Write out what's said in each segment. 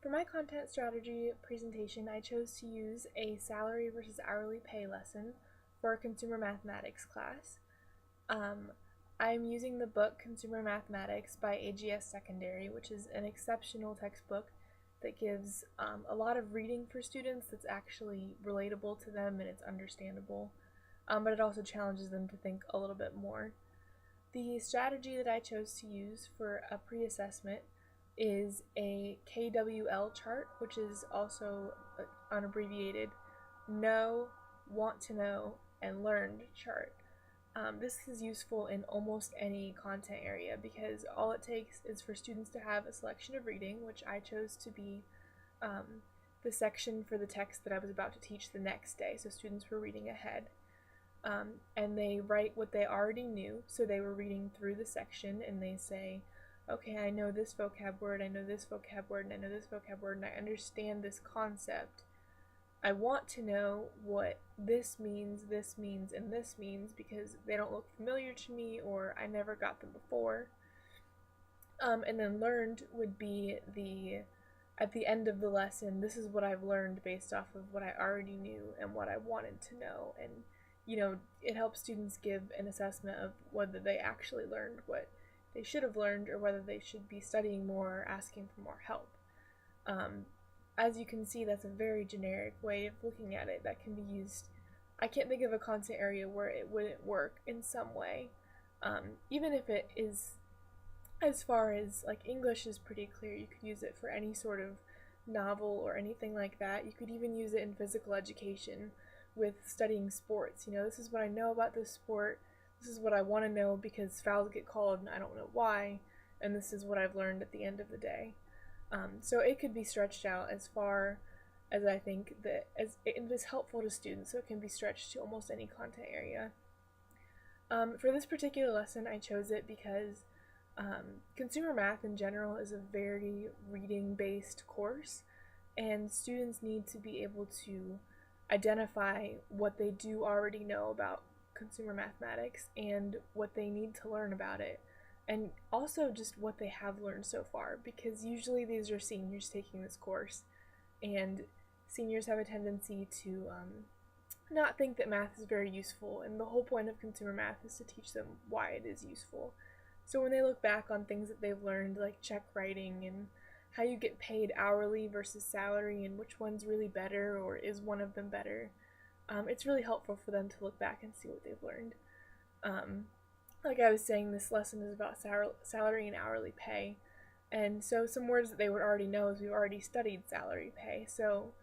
For my content strategy presentation, I chose to use a salary versus hourly pay lesson for a consumer mathematics class. Um, I'm using the book Consumer Mathematics by AGS Secondary, which is an exceptional textbook that gives a lot of reading for students that's actually relatable to them and it's understandable, but it also challenges them to think a little bit more. The strategy that I chose to use for a pre-assessment is a KWL chart, which is also unabbreviated know, want to know, and learned chart. This is useful in almost any content area because all it takes is for students to have a selection of reading, which I chose to be the section for the text that I was about to teach the next day, so students were reading ahead. And they write what they already knew, so they were reading through the section and they say, okay, I know this vocab word, I know this vocab word, and I know this vocab word, and I understand this concept. I want to know what this means, and this means because they don't look familiar to me or I never got them before. And then learned would be at the end of the lesson, this is what I've learned based off of what I already knew and what I wanted to know. And, it helps students give an assessment of whether they actually learned what they should have learned or whether they should be studying more or asking for more help. As you can see, that's a very generic way of looking at it that can be used. I can't think of a content area where it wouldn't work in some way. Even if it is, as far as like English is pretty clear, you could use it for any sort of novel or anything like that. You could even use it in physical education with studying sports. This is what I know about this sport. This is what I want to know because fouls get called and I don't know why. And this is what I've learned at the end of the day. So it could be stretched out as far as I think that as it is helpful to students, so it can be stretched to almost any content area. For this particular lesson, I chose it because consumer math in general is a very reading-based course, and students need to be able to identify what they do already know about consumer mathematics and what they need to learn about it, and also just what they have learned so far, because usually these are seniors taking this course, and seniors have a tendency to not think that math is very useful, and the whole point of consumer math is to teach them why it is useful. So when they look back on things that they've learned, like check writing and how you get paid hourly versus salary and which one's really better or is one of them better, it's really helpful for them to look back and see what they've learned. Like I was saying, this lesson is about salary and hourly pay, and so some words that they would already know is we've already studied salary pay, so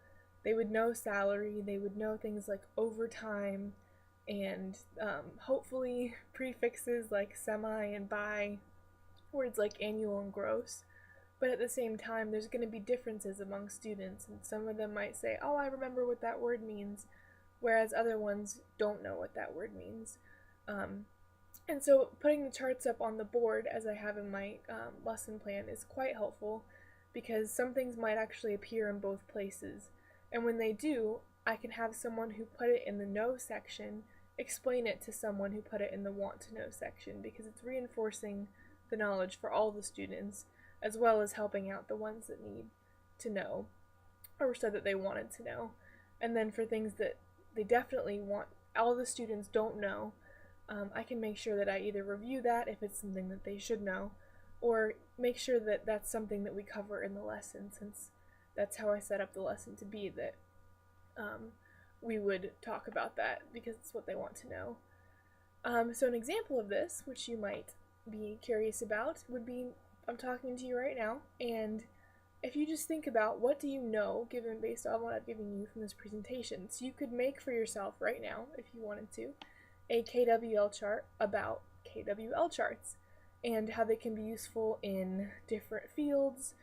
they would know salary, they would know things like overtime, and hopefully prefixes like semi and by, words like annual and gross. But at the same time, there's going to be differences among students, and some of them might say, oh, I remember what that word means, whereas other ones don't know what that word means. And so putting the charts up on the board, as I have in my lesson plan, is quite helpful, because some things might actually appear in both places. And when they do, I can have someone who put it in the know section explain it to someone who put it in the want to know section, because it's reinforcing the knowledge for all the students, as well as helping out the ones that need to know, or said that they wanted to know. And then for things that they definitely want, all the students don't know, I can make sure that I either review that if it's something that they should know, or make sure that that's something that we cover in the lesson, since that's how I set up the lesson to be, that we would talk about that because it's what they want to know. So an example of this, which you might be curious about, would be I'm talking to you right now, and if you just think about what do you know given based on what I've given you from this presentation. So you could make for yourself right now, if you wanted to, a KWL chart about KWL charts and how they can be useful in different fields.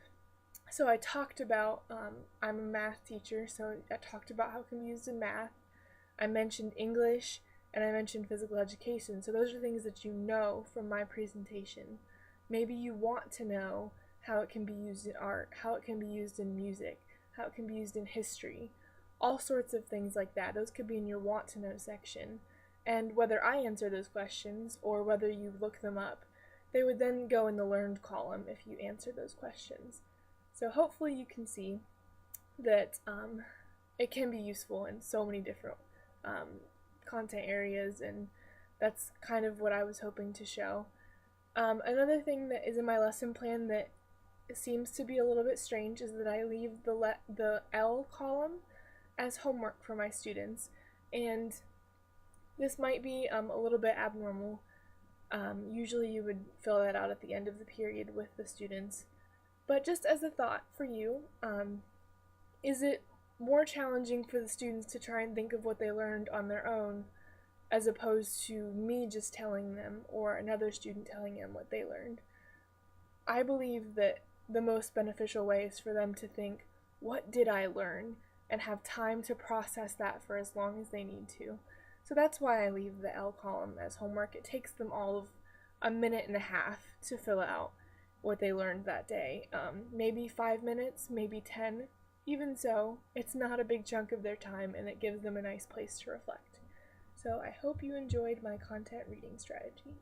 So I talked about, I'm a math teacher, so I talked about how it can be used in math. I mentioned English, and I mentioned physical education, so those are things that you know from my presentation. Maybe you want to know how it can be used in art, how it can be used in music, how it can be used in history, all sorts of things like that. Those could be in your want to know section. And whether I answer those questions or whether you look them up, they would then go in the learned column if you answer those questions. So hopefully you can see that it can be useful in so many different content areas, and that's kind of what I was hoping to show. Another thing that is in my lesson plan that seems to be a little bit strange is that I leave the L column as homework for my students, and this might be a little bit abnormal. Usually you would fill that out at the end of the period with the students, but just as a thought for you, is it more challenging for the students to try and think of what they learned on their own as opposed to me just telling them or another student telling them what they learned? I believe that the most beneficial way is for them to think, what did I learn? And have time to process that for as long as they need to. So that's why I leave the L column as homework. It takes them all of a minute and a half to fill out what they learned that day. Maybe 5 minutes, maybe 10. Even so, it's not a big chunk of their time, and it gives them a nice place to reflect. So I hope you enjoyed my content reading strategy.